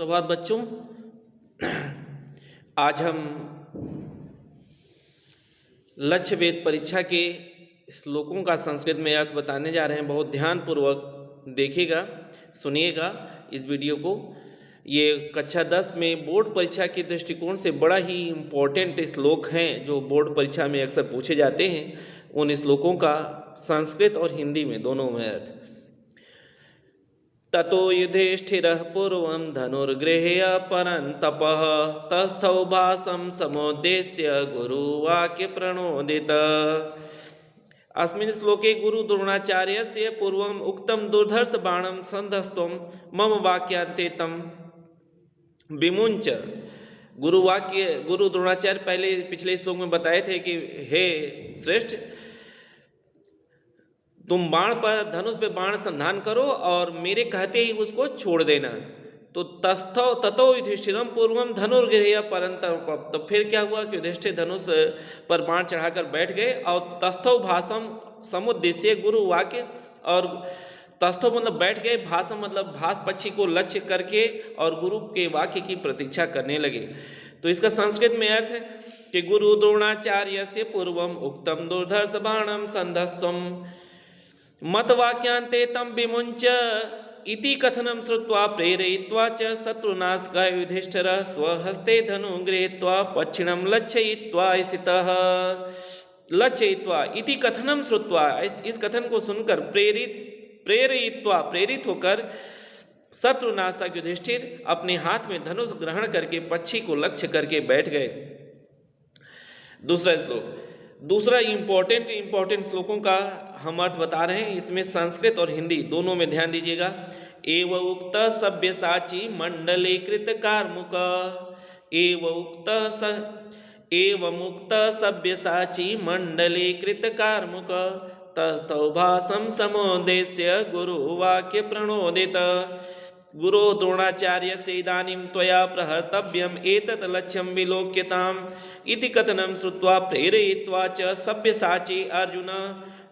प्रभात बच्चों। आज हम लक्ष्य वेद परीक्षा के श्लोकों का संस्कृत में अर्थ बताने जा रहे हैं। बहुत ध्यानपूर्वक देखिएगा, सुनिएगा इस वीडियो को। ये कक्षा 10 में बोर्ड परीक्षा के दृष्टिकोण से बड़ा ही इम्पोर्टेंट श्लोक हैं जो बोर्ड परीक्षा में अक्सर पूछे जाते हैं। उन श्लोकों का संस्कृत और हिंदी में दोनों में अर्थ। ततो युधिष्ठिरः पूर्वं धनुर्गृह्य परन्तपः तस्थौ भासं समुद्देश्य गुरुवाक्यप्रणोदित। अस्मिन् श्लोके गुरु द्रोणाचार्यस्य पूर्वम् उक्तं दुर्धर्ष बाणं सन्धस्त्वं मम वाक्यान्ते तं विमुञ्च। गुरु द्रोणाचार्य पहले पिछले श्लोक में बताए थे कि हे श्रेष्ठ, तुम बाण पर धनुष पे बाण संधान करो और मेरे कहते ही उसको छोड़ देना। तो ततो युधिष्ठिरम पूर्वम धनुर्गृह्य परन्तप। तो फिर क्या हुआ कि युधिष्ठिर धनुष पर बाण चढ़ाकर बैठ गए और तस्थौ भासम समुद्देश्य गुरु वाक्य। और तस्थौ मतलब बैठ गए, भासम मतलब भास पक्षी को लक्ष्य करके और गुरु के वाक्य की प्रतीक्षा करने लगे। तो इसका संस्कृत में अर्थ है कि गुरु द्रोणाचार्य से पूर्वम उक्तम दुर्धर्ष बाणम संधस्तम मतवाक्यांते तम विमुञ्च इति कथनं श्रुत्वा प्रेरयित्वा च शत्रुनाशकः युधिष्ठिरः स्वहस्ते धनुं गृहीत्वा पक्षिणं लक्षयित्वा स्थितः। लक्षयित्वा इति कथनं श्रुत्वा, इस कथन को सुनकर प्रेरित होकर शत्रुनाशक युधिष्ठिर अपने हाथ में धनुष ग्रहण करके पक्षी को लक्ष्य करके बैठ गए। दूसरा श्लोक, दूसरा इंपॉर्टेंट श्लोकों का हम अर्थ बता रहे हैं। इसमें संस्कृत और हिंदी दोनों में ध्यान दीजिएगा। एव उक्त सभ्यसाची मंडलीकृत कार्मुक। एवमुक्त सभ्यसाची मंडलीकृत कार्मुक तस्थौ भासं समुद्देश्य गुरुवाक्य प्रणोदित। गुरो द्रोणाचार्य से इदानीं त्वया प्रहर्तव्यम् एतत् लक्ष्यं विलोक्यताम् इति कथनं श्रुत्वा प्रेरयित्वा च सभ्यसाची अर्जुन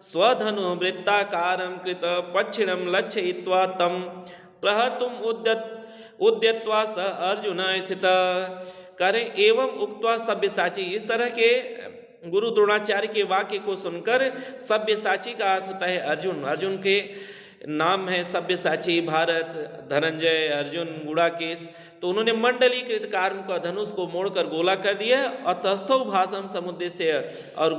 स्वधनुवृत्ताकारं कृत पक्षिणं लक्षयित्वा तं प्रहर्तुम् उद्यत्वा स अर्जुन स्थितः। करें एवं उक्त्वा सभ्यसाची, इस तरह के गुरु द्रोणाचार्य के वाक्य को सुनकर सभ्यसाची का अर्थ होता है अर्जुन। अर्जुन के नाम है सभ्यसाची, भारत, धनंजय, अर्जुन, गुड़ाकेश। तो उन्होंने मंडलीकृत कार्म का धनुष को मोड़कर गोला कर दिया और तस्थौ भासम समुद्देश्य, और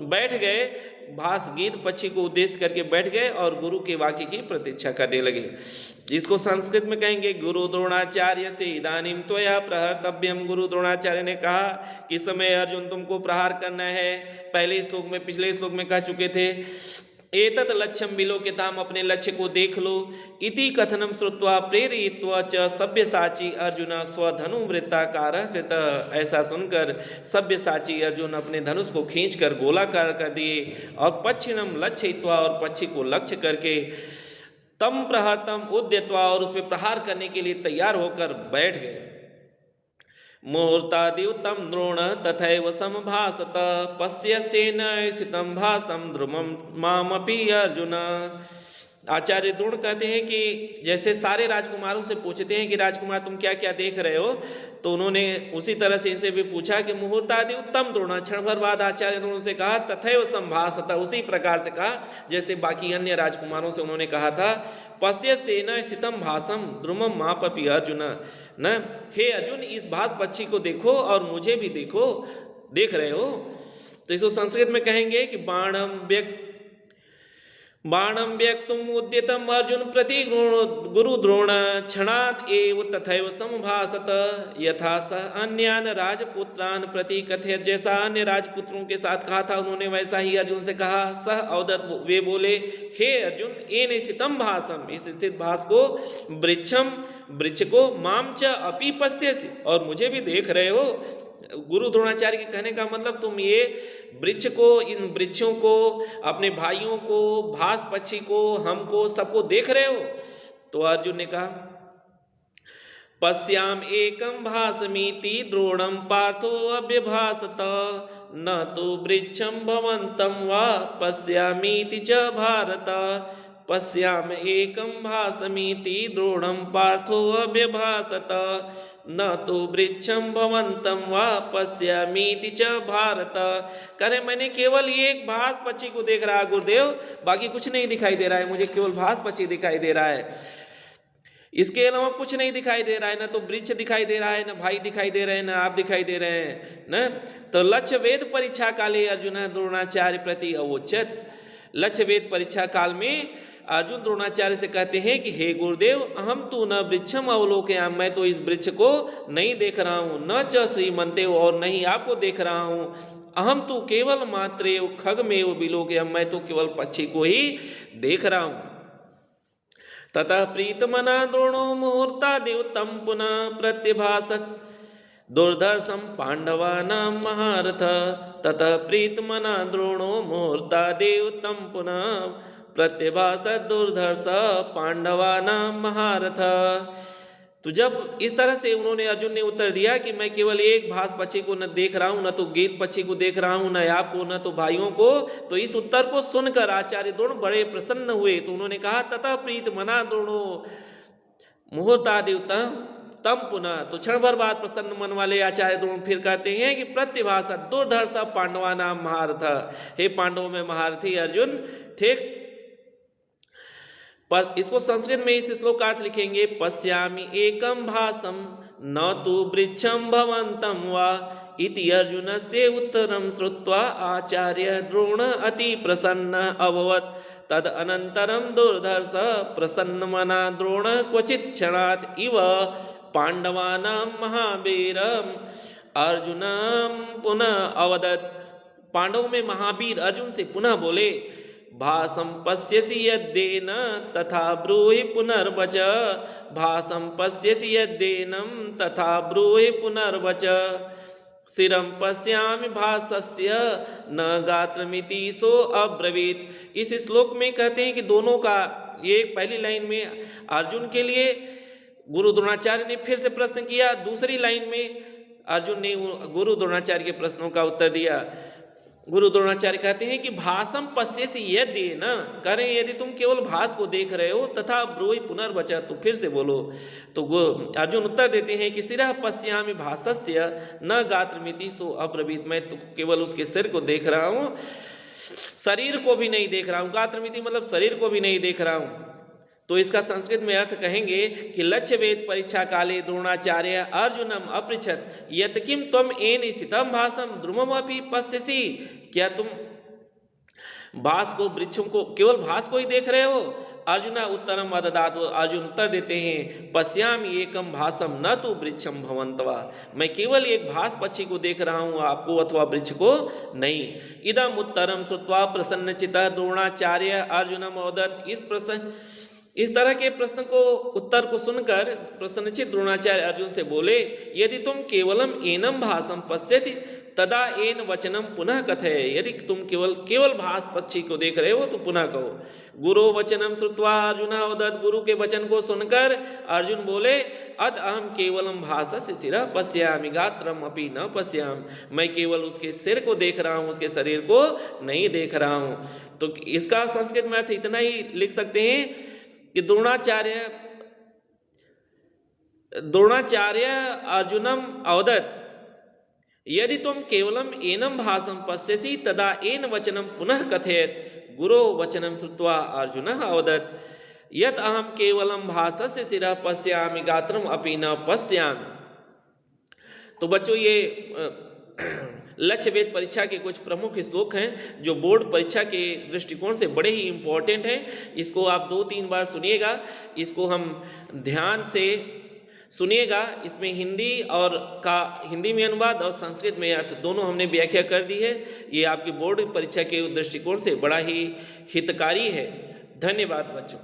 बैठ गए, भास गीत पक्षी को उद्देश्य करके बैठ गए और गुरु के वाक्य की प्रतीक्षा करने लगे। इसको संस्कृत में कहेंगे गुरु द्रोणाचार्य से इदानीं त्वया प्रहर्तव्यम। गुरु द्रोणाचार्य ने कहा कि समय अर्जुन तुमको प्रहार करना है। पिछले श्लोक में कह चुके थे एतत् लक्ष्यं विलोक्यताम, अपने लक्ष्य को देख लो। इति कथनं श्रुत्वा प्रेरयित्वा च सभ्यसाची अर्जुन स्वधनुवृत्ताकारः कृतः। ऐसा सुनकर सभ्यसाची अर्जुन अपने धनुष को खींचकर गोलाकार कर दिए और पक्षिणं लक्षयित्वा, और पक्षी को लक्ष्य करके तम प्रहर्तम उद्यत्वा, और उस पर प्रहार करने के लिए तैयार होकर बैठ गए। मुहूर्तादिव तं द्रोण तथैव समभासत पश्यसेन स्थितं भासं द्रुमं मामपि अर्जुन। आचार्य द्रोण कहते हैं कि जैसे सारे राजकुमारों से पूछते हैं कि राजकुमार तुम क्या क्या देख रहे हो, तो उन्होंने उसी तरह से इनसे भी पूछा कि मुहूर्तादि उत्तम द्रोण। क्षण भर बाद आचार्य द्रोण से कहा तथैव संभासत, उसी प्रकार से कहा जैसे बाकी अन्य राजकुमारों से उन्होंने कहा था। पश्य सेन स्थितम भासम द्रुमम मापपि अर्जुन, न हे अर्जुन इस भास पक्षी को देखो और मुझे भी देखो, देख रहे हो। तो इसको संस्कृत में कहेंगे कि बाणं व्यक्तुम् उद्यतम् अर्जुन प्रति गुरु द्रोण क्षणात् एव तथैव समभासत यथा सह अन्यान राजपुत्रान प्रति कथयत। जैसा अन्य राजपुत्रों के साथ कहा था उन्होंने वैसा ही अर्जुन से कहा। सह अवदत, वे बोले हे अर्जुन येन स्थितं भासम, इस स्थित भास को, वृक्ष को, माम च अपि पश्यसि, और मुझे भी देख रहे हो। गुरु द्रोणाचार्य के कहने का मतलब तुम ये वृक्ष को, इन वृक्षों को, अपने भाइयों को, भास पक्षी को, हमको, सबको देख रहे हो। तो अर्जुन ने कहा पश्याम एकम भासमीति द्रोणम पार्थो अभ्यभासत न तो वृक्षम भवंतम वा पश्यामीति च भारत पश्याम एकं भासमिति द्रोणं पार्थो अभ्यभासत न तो वृक्षं भवन्तं वा पश्यामीति च भारत। करे मैंने केवल ये एक भास पक्षी को देख रहा है गुरुदेव, बाकी कुछ नहीं दिखाई दे रहा है, मुझे केवल भास पक्षी दिखाई दे रहा है, इसके अलावा कुछ नहीं दिखाई दे रहा है। ना तो वृक्ष दिखाई दे रहा है, ना भाई दिखाई दे रहे हैं, ना आप दिखाई दे रहे हैं न। तो लक्ष्य वेद परीक्षा काले अर्जुन द्रोणाचार्य प्रति अवोचत। लक्ष्य वेद परीक्षा काल में अर्जुन द्रोणाचार्य से कहते हैं कि हे गुरुदेव, अहम तू न वृक्षम अवलोकयाम, मैं तो इस वृक्ष को नहीं देख रहा हूँ, न च श्रीमंते, और नहीं आपको देख रहा हूँ, अहम तू केवल मात्रेव खगमेव विलोकयम, मैं तो केवल पक्षी को ही देख रहा हूँ। ततः प्रीतमना द्रोणो मुहूर्तादेव तं पुनः प्रत्यभासत दुर्धर्षं पांडवानां महारथ। ततः प्रीतमना द्रोणो मुहूर्तादेव तं पुनः प्रत्यभासत दुर्धर्ष पांडवानां महारथ। तो जब इस तरह से उन्होंने, अर्जुन ने उत्तर दिया कि मैं केवल एक भास पक्षी को न देख रहा हूं, न तो गीत पक्षी को देख रहा हूं, न आपको, न तो भाइयों को, तो इस उत्तर को सुनकर आचार्य द्रोण बड़े प्रसन्न हुए। तो उन्होंने कहा ततः प्रीत मना द्रोणो मुहूर्तादिव तम पुनः। तो क्षण भर बाद प्रसन्न मन वाले आचार्य द्रोण फिर कहते हैं कि प्रत्यभासत दुर्धर्ष पांडवानां महारथ, हे पांडवों में महारथी अर्जुन। ठीक, पर इसको संस्कृत में इस श्लोक का अर्थ लिखेंगे, पश्यामि एकम भासम न तो वृक्षम भवंतम वा इति अर्जुनस्य उत्तरम श्रुत्वा आचार्य द्रोण अति प्रसन्न अभवत्। तद अनंतरम दुर्धर्ष प्रसन्नमना द्रोण क्वचित् क्षणात् इव पांडवानां महावीरम अर्जुनम पुनः अवदत्। पांडवों में महावीर अर्जुन से पुनः बोले, भासं पश्यसि यद्येन तथा ब्रूहि पुनर्वच, भासं पश्यसि यद्येनं तथा ब्रूहि पुनर्वच, शिरं पश्यामि भासस्य न गात्रमिति सो अब्रवीत। इस श्लोक में कहते हैं कि दोनों का, ये पहली लाइन में अर्जुन के लिए गुरु द्रोणाचार्य ने फिर से प्रश्न किया, दूसरी लाइन में अर्जुन ने गुरु द्रोणाचार्य के प्रश्नों का उत्तर दिया। गुरु द्रोणाचार्य कहते हैं कि भासम पश्यसि यदि न, करें यदि तुम केवल भास को देख रहे हो, तथा ब्रूहि पुनर्वच, तो फिर से बोलो। तो अर्जुन उत्तर देते हैं कि शिरः पश्यामि भासस्य न गात्रमिति सो अब्रवीत, मैं तो केवल उसके सिर को देख रहा हूँ, शरीर को भी नहीं देख रहा हूँ। गात्रमिति मतलब शरीर को भी नहीं देख रहा हूँ। तो इसका संस्कृत में अर्थ कहेंगे कि लक्ष्य वेद परीक्षा काले द्रोणाचार्य अर्जुनम अपृच्छत यत किम त्वम एन स्थितम भासम द्रुममपि पश्यसि, क्या तुम भास को, वृक्षों को, केवल भास को ही देख रहे हो? अर्जुना उत्तरम अददात, अर्जुन उत्तर देते हैं, पश्यामि एकम भासम न तो वृक्षम भवंतवा, मैं केवल एक भास पक्षी को देख रहा हूँ, आपको अथवा वृक्ष को नहीं। इदम उत्तरम श्रुत्वा प्रसन्नचित्तः द्रोणाचार्य अर्जुनम अवदत्। इस तरह के प्रश्न को, उत्तर को सुनकर प्रसन्नचित्त द्रोणाचार्य अर्जुन से बोले, यदि तुम केवलम एनम भासम पश्यति तदा एन वचनम पुनः कथय, यदि तुम केवल भास पक्षी को देख रहे हो तो पुनः कहो। गुरु वचनम श्रुत्वा अर्जुन अवदत्, गुरु के वचन को सुनकर अर्जुन बोले, अत अहम केवलम भासस्य शिरः पश्यामि गात्रम अपि न पश्यामि, मैं केवल उसके सिर को देख रहा हूँ, उसके शरीर को नहीं देख रहा हूँ। तो इसका संस्कृत में अर्थ इतना ही लिख सकते हैं कि द्रोणाचार्य अर्जुनम अवदत्, यदि तुम केवलम एनम भासम पश्यसि तदा एन वचनम पुनः कथयत। गुरो वचनम श्रुत्वा अर्जुनः अवदत् यत् अहम केवलम भासस्य शिरः पश्यामि गात्रम अपि न पश्यामि। तो बच्चों, ये लक्ष्य वेद परीक्षा के कुछ प्रमुख श्लोक हैं जो बोर्ड परीक्षा के दृष्टिकोण से बड़े ही इम्पोर्टेंट हैं। इसको आप 2-3 बार सुनिएगा, इसको हम ध्यान से सुनिएगा। इसमें हिंदी में अनुवाद और संस्कृत में अर्थ दोनों हमने व्याख्या कर दी है। ये आपकी बोर्ड परीक्षा के दृष्टिकोण से बड़ा ही हितकारी है। धन्यवाद बच्चों।